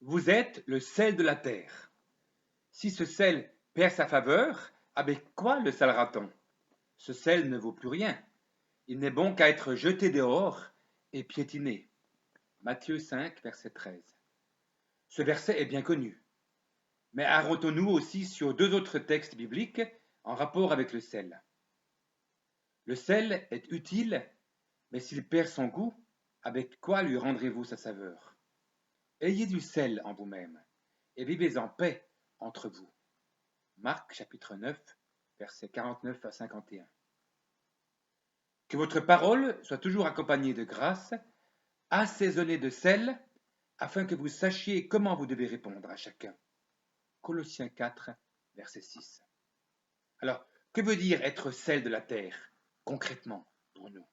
Vous êtes le sel de la terre. Si ce sel perd sa faveur, avec quoi le salera-t-on? Ce sel ne vaut plus rien. Il n'est bon qu'à être jeté dehors et piétiné. Matthieu 5, verset 13. Ce verset est bien connu. Mais arrêtons-nous aussi sur deux autres textes bibliques en rapport avec le sel. Le sel est utile, mais s'il perd son goût, avec quoi lui rendrez-vous sa saveur? Ayez du sel en vous-même, et vivez en paix entre vous. Marc chapitre 9, versets 49 à 51. Que votre parole soit toujours accompagnée de grâce, assaisonnée de sel, afin que vous sachiez comment vous devez répondre à chacun. Colossiens 4, verset 6. Alors, que veut dire être sel de la terre, concrètement, pour nous?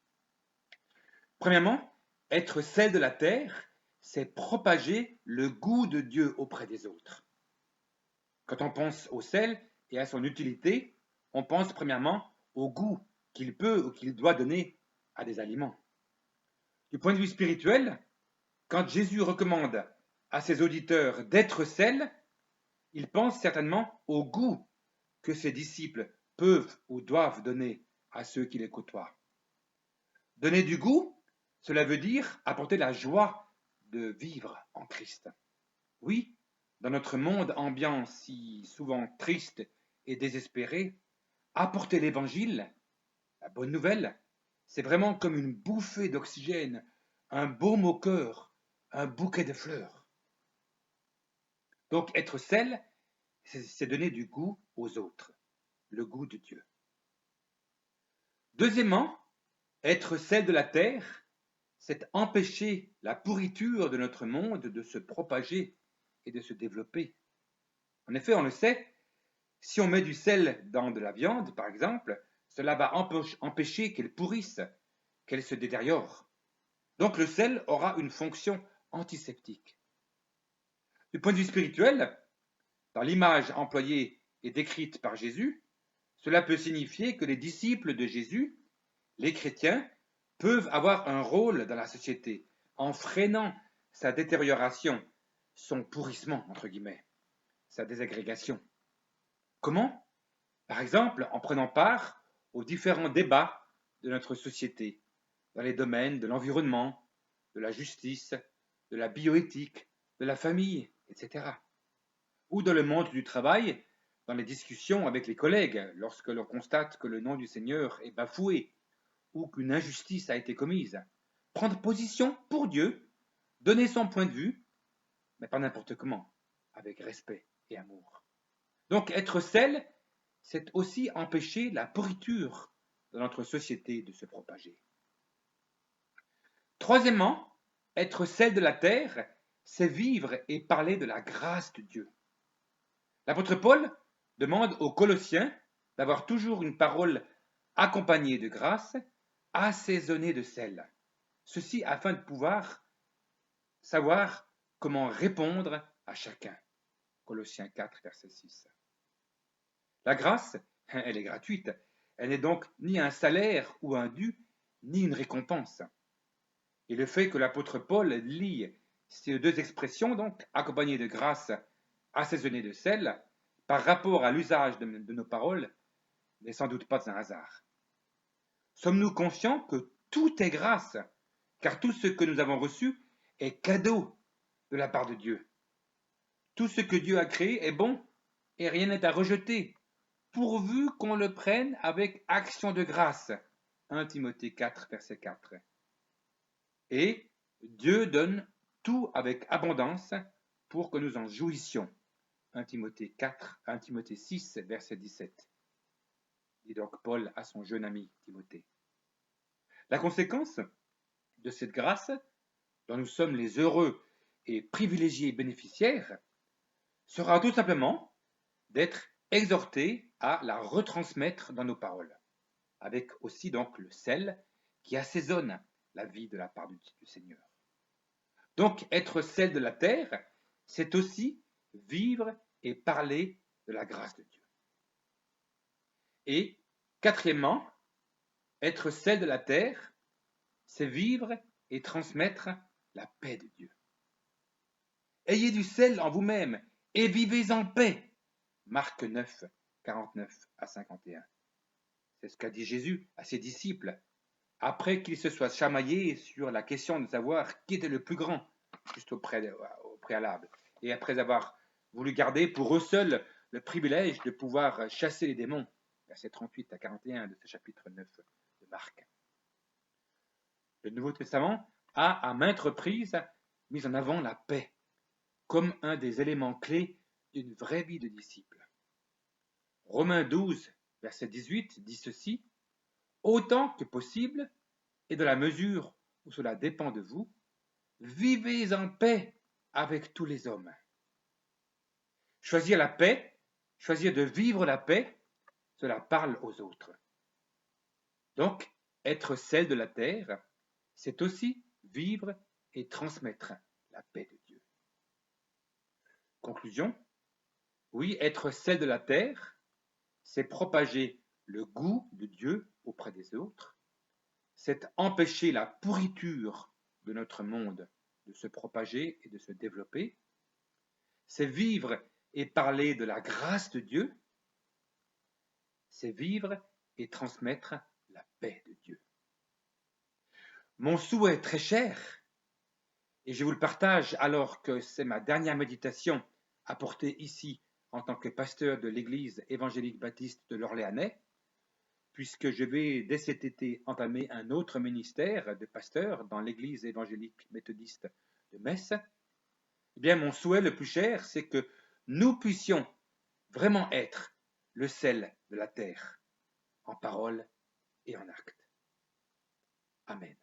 Premièrement, être sel de la terre, c'est propager le goût de Dieu auprès des autres. Quand on pense au sel et à son utilité, on pense premièrement au goût qu'il peut ou qu'il doit donner à des aliments. Du point de vue spirituel, quand Jésus recommande à ses auditeurs d'être sel, il pense certainement au goût que ses disciples peuvent ou doivent donner à ceux qui les côtoient. Donner du goût, cela veut dire apporter la joie de vivre en Christ. Oui, dans notre monde ambiant si souvent triste et désespéré, apporter l'évangile, la bonne nouvelle, c'est vraiment comme une bouffée d'oxygène, un baume au cœur, un bouquet de fleurs. Donc être sel, c'est donner du goût aux autres, le goût de Dieu. Deuxièmement, être sel de la terre, c'est empêcher la pourriture de notre monde de se propager et de se développer. En effet, on le sait, si on met du sel dans de la viande, par exemple, cela va empêcher qu'elle pourrisse, qu'elle se détériore. Donc le sel aura une fonction antiseptique. Du point de vue spirituel, dans l'image employée et décrite par Jésus, cela peut signifier que les disciples de Jésus, les chrétiens, peuvent avoir un rôle dans la société en freinant sa détérioration, son pourrissement, entre guillemets, sa désagrégation. Comment? Par exemple, en prenant part aux différents débats de notre société, dans les domaines de l'environnement, de la justice, de la bioéthique, de la famille, etc. Ou dans le monde du travail, dans les discussions avec les collègues, lorsque l'on constate que le nom du Seigneur est bafoué ou qu'une injustice a été commise. Prendre position pour Dieu, donner son point de vue, mais pas n'importe comment, avec respect et amour. Donc être sel, c'est aussi empêcher la pourriture de notre société de se propager. Troisièmement, être sel de la terre, c'est vivre et parler de la grâce de Dieu. L'apôtre Paul demande aux Colossiens d'avoir toujours une parole accompagnée de grâce, assaisonnée de sel. Ceci afin de pouvoir savoir comment répondre à chacun. Colossiens 4, verset 6. La grâce, elle est gratuite. Elle n'est donc ni un salaire ou un dû, ni une récompense. Et le fait que l'apôtre Paul lie ces deux expressions, donc accompagnées de grâce, assaisonnées de sel, par rapport à l'usage de nos paroles, n'est sans doute pas un hasard. Sommes-nous conscients que tout est grâce, car tout ce que nous avons reçu est cadeau de la part de Dieu. Tout ce que Dieu a créé est bon et rien n'est à rejeter, pourvu qu'on le prenne avec action de grâce. 1 Timothée 4, verset 4. Et Dieu donne tout avec abondance pour que nous en jouissions. 1 Timothée 6, verset 17. Dit donc Paul à son jeune ami Timothée. La conséquence de cette grâce, dont nous sommes les heureux et privilégiés bénéficiaires, sera tout simplement d'être exhortés à la retransmettre dans nos paroles, avec aussi donc le sel qui assaisonne la vie de la part du Seigneur. Donc être sel de la terre, c'est aussi vivre et parler de la grâce de Dieu. Et quatrièmement, être sel de la terre, c'est vivre et transmettre la paix de Dieu. ayez du sel en vous-même et vivez en paix. Marc 9, 49 à 51. C'est ce qu'a dit Jésus à ses disciples, après qu'ils se soient chamaillés sur la question de savoir qui était le plus grand, juste au préalable, et après avoir voulu garder pour eux seuls le privilège de pouvoir chasser les démons, versets 38 à 41 de ce chapitre 9 de Marc. Le Nouveau Testament a à maintes reprises mis en avant la paix comme un des éléments clés d'une vraie vie de disciple. Romains 12, verset 18 dit ceci: autant que possible, et de la mesure où cela dépend de vous, vivez en paix avec tous les hommes. Choisir la paix, choisir de vivre la paix, cela parle aux autres. Donc, être sel de la terre, c'est aussi vivre et transmettre la paix de Dieu. Conclusion: oui, être sel de la terre, c'est propager le goût de Dieu auprès des autres, c'est empêcher la pourriture de notre monde de se propager et de se développer, c'est vivre et parler de la grâce de Dieu, c'est vivre et transmettre la paix de Dieu. Mon souhait très cher, et je vous le partage alors que c'est ma dernière méditation apportée ici en tant que pasteur de l'Église évangélique baptiste de l'Orléanais, puisque je vais dès cet été entamer un autre ministère de pasteur dans l'Église évangélique méthodiste de Metz, eh bien mon souhait le plus cher, c'est que nous puissions vraiment être le sel de la terre, en parole et en acte. Amen.